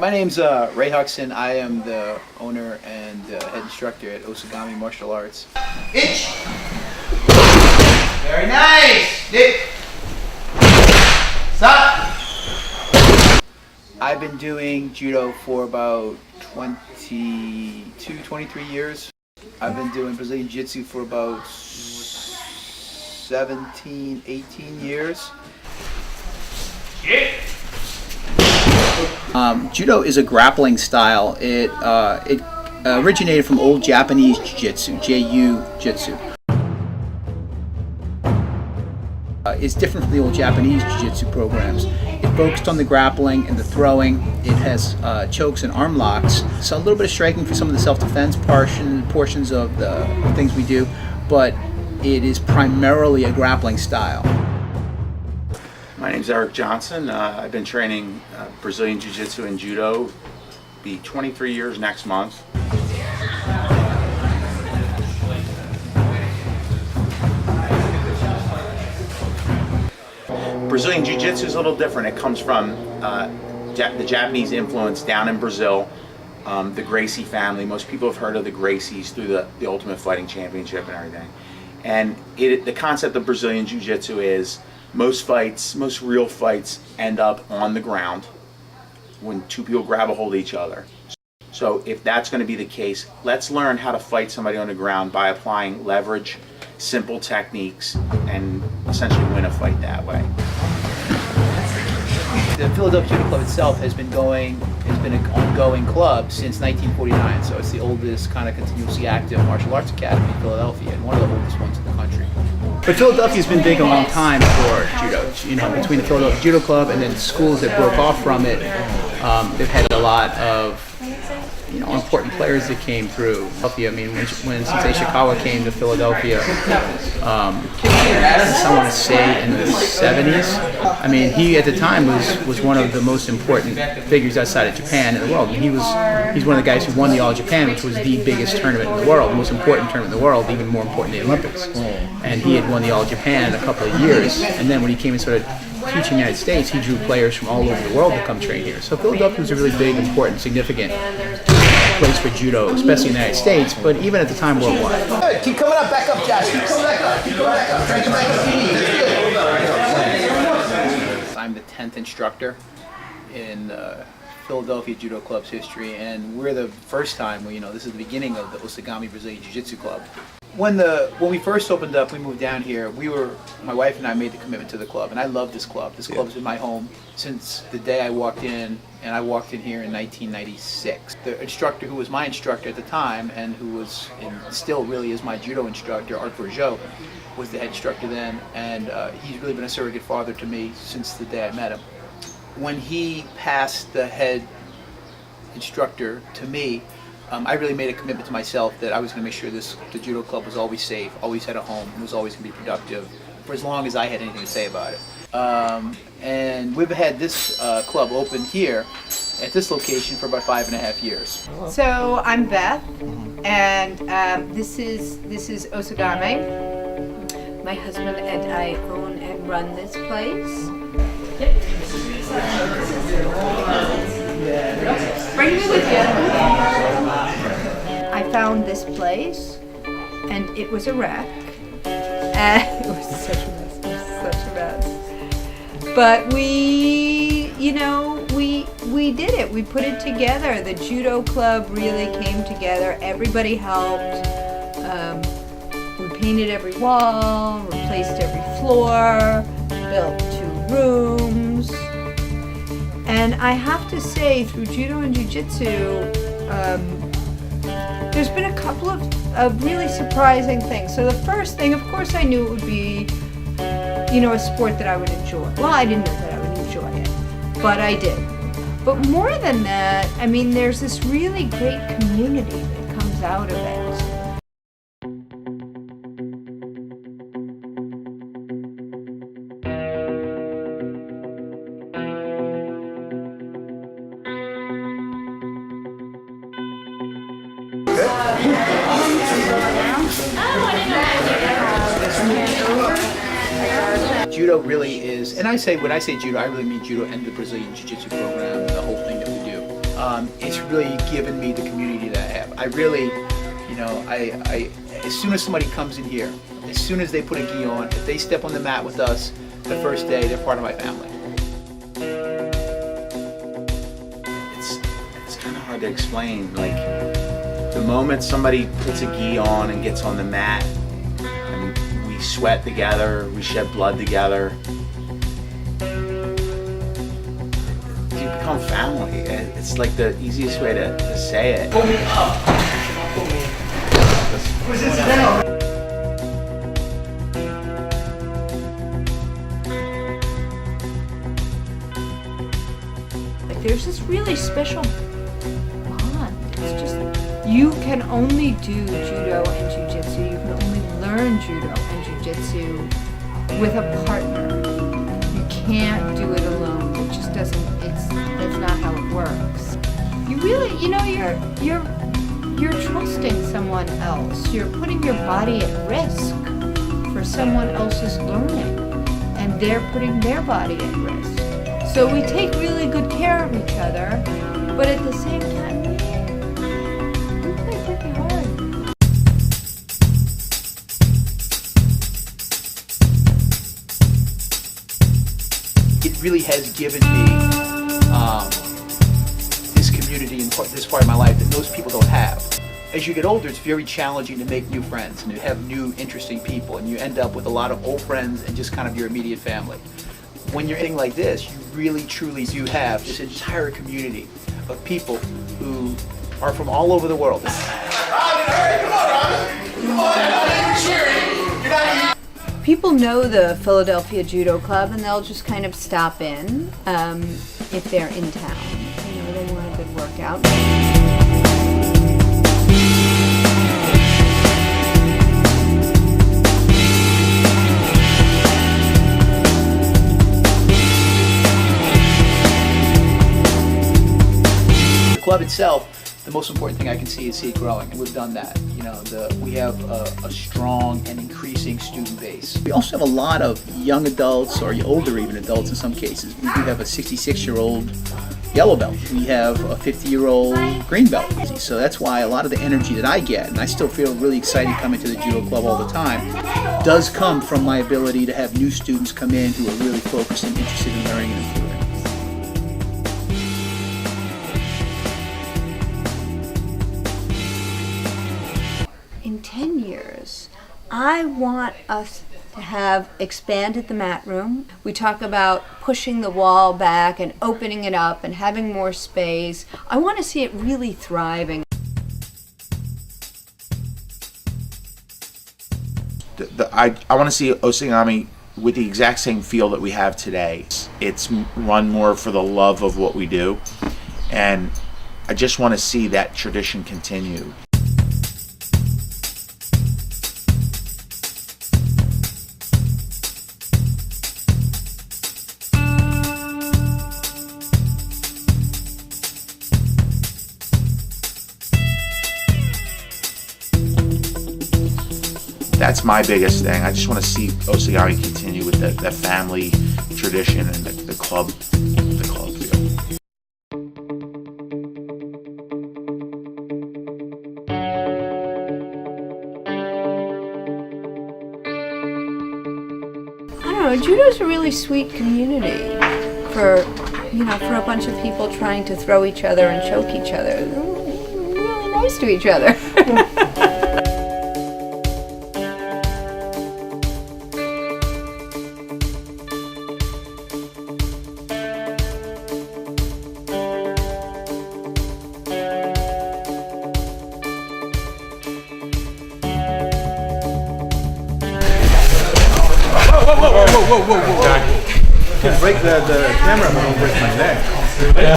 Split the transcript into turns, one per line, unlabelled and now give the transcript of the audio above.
My name's Ray Huxen. I am the owner and head instructor at Osagami Martial Arts.
Itch. Very nice. Dip. Stop.
I've been doing judo for about 23 years. I've been doing Brazilian Jiu-Jitsu for about 17, 18 years. Judo is a grappling style. It originated from old Japanese Jiu-Jitsu, Jitsu. It's different from the old Japanese Jiu-Jitsu programs. It focused on the grappling and the throwing. It has chokes and arm locks. So a little bit of striking for some of the self-defense portions of the things we do, but it is primarily a grappling style.
My name's Eric Johnson. I've been training Brazilian Jiu-Jitsu and Judo. Be 23 years next month. Brazilian Jiu-Jitsu is a little different. It comes from the Japanese influence down in Brazil. The Gracie family. Most people have heard of the Gracies through the Ultimate Fighting Championship and everything. And the concept of Brazilian Jiu-Jitsu is most real fights end up on the ground when two people grab a hold of each other. So if that's going to be the case, let's learn how to fight somebody on the ground by applying leverage, simple techniques, and essentially win a fight that way.
The Philadelphia Judo Club itself has been an ongoing club since 1949, so it's the oldest kind of continuously active martial arts academy in Philadelphia, and one of the oldest ones in the country. But Philadelphia's been big a long time for judo. You know, between the Philadelphia Judo Club and then schools that broke off from it, they've had a lot of important players that came through. I mean, when Sensei Ishikawa came to Philadelphia, I want to say in the 70s. I mean, he at the time was one of the most important figures outside of Japan in the world. And he's one of the guys who won the All Japan, which was the biggest tournament in the world, the most important tournament in the world, even more important than the Olympics. And he had won the All Japan in a couple of years. And then when he came and started teaching in the United States, he drew players from all over the world to come train here. So Philadelphia was a really big, important, significant place for judo, especially in the United States, but even at the time worldwide.
Good. Keep coming up, back up, Josh. Keep coming back up. Keep coming back up. Try to get back up.
I'm the 10th instructor in Philadelphia Judo Club's history, and we're the first time, this is the beginning of the Osagami Brazilian Jiu-Jitsu Club. When we first opened up, we moved down here, my wife and I made the commitment to the club, and I love this club. This club's been my home since the day I walked in, and I walked in here in 1996. The instructor who was my instructor at the time, and who was, and still really is my judo instructor, Art Bourgeot, was the head instructor then, and he's really been a surrogate father to me since the day I met him. When he passed the head instructor to me, I really made a commitment to myself that I was going to make sure the judo club was always safe, always had a home, and was always going to be productive for as long as I had anything to say about it. And we've had this club open here at this location for about 5.5 years.
So I'm Beth, and this is Osagami. My husband and I own and run this place. Bring me with you. I found this place, and it was a wreck. It was such a mess. It was such a mess. But we did it. We put it together. The judo club really came together. Everybody helped. We painted every wall, replaced every floor, built 2 rooms. And I have to say, through judo and jiu-jitsu, there's been a couple of really surprising things. So the first thing, of course, I knew it would be, a sport that I would enjoy. Well, I didn't know that I would enjoy it, but I did. But more than that, I mean, there's this really great community that comes out of it.
Judo really is, and when I say judo, I really mean judo and the Brazilian Jiu-Jitsu program, the whole thing that we do. it's really given me the community that I have. I really, you know, I as soon as somebody comes in here, as soon as they put a gi on, if they step on the mat with us the first day, they're part of my family.
It's kind of hard to explain. Like the moment somebody puts a gi on and gets on the mat, and we sweat together, we shed blood together. You become family. It's like the easiest way to say it.
Pull me up. Pull me. Push this down.
There's this really special bond. It's just, you can only do judo and jiu-jitsu. You can only learn judo and jiu-jitsu with a partner. You can't do it alone. It just doesn't, that's not how it works. You really, you know, you're trusting someone else. You're putting your body at risk for someone else's learning, and they're putting their body at risk. So we take really good care of each other, but at the same time, we play pretty hard.
It really has given me this community and this part of my life that most people don't have. As you get older, it's very challenging to make new friends and to have new, interesting people, and you end up with a lot of old friends and just kind of your immediate family. When you're anything like this, you really, truly do have this entire community of people who are from all over the world.
People know the Philadelphia Judo Club, and they'll just kind of stop in if they're in town. You know, they want a good workout.
The club itself, the most important thing I can see is it growing, and we've done that. You know, we have a strong and increasing student base. We also have a lot of young adults, or older even adults in some cases. We do have a 66-year-old yellow belt. We have a 50-year-old green belt. So that's why a lot of the energy that I get, and I still feel really excited coming to the judo club all the time, does come from my ability to have new students come in who are really focused and interested in learning and improving.
In 10 years, I want us to have expanded the mat room. We talk about pushing the wall back and opening it up and having more space. I want to see it really thriving.
I want to see Osingami with the exact same feel that we have today. It's run more for the love of what we do, and I just want to see that tradition continue. That's my biggest thing. I just want to see Osingami continue with the family tradition and the club feel.
I don't know, judo's a really sweet community for a bunch of people trying to throw each other and choke each other. They're really nice to each other.
Whoa. Break the camera, I'm gonna break my neck.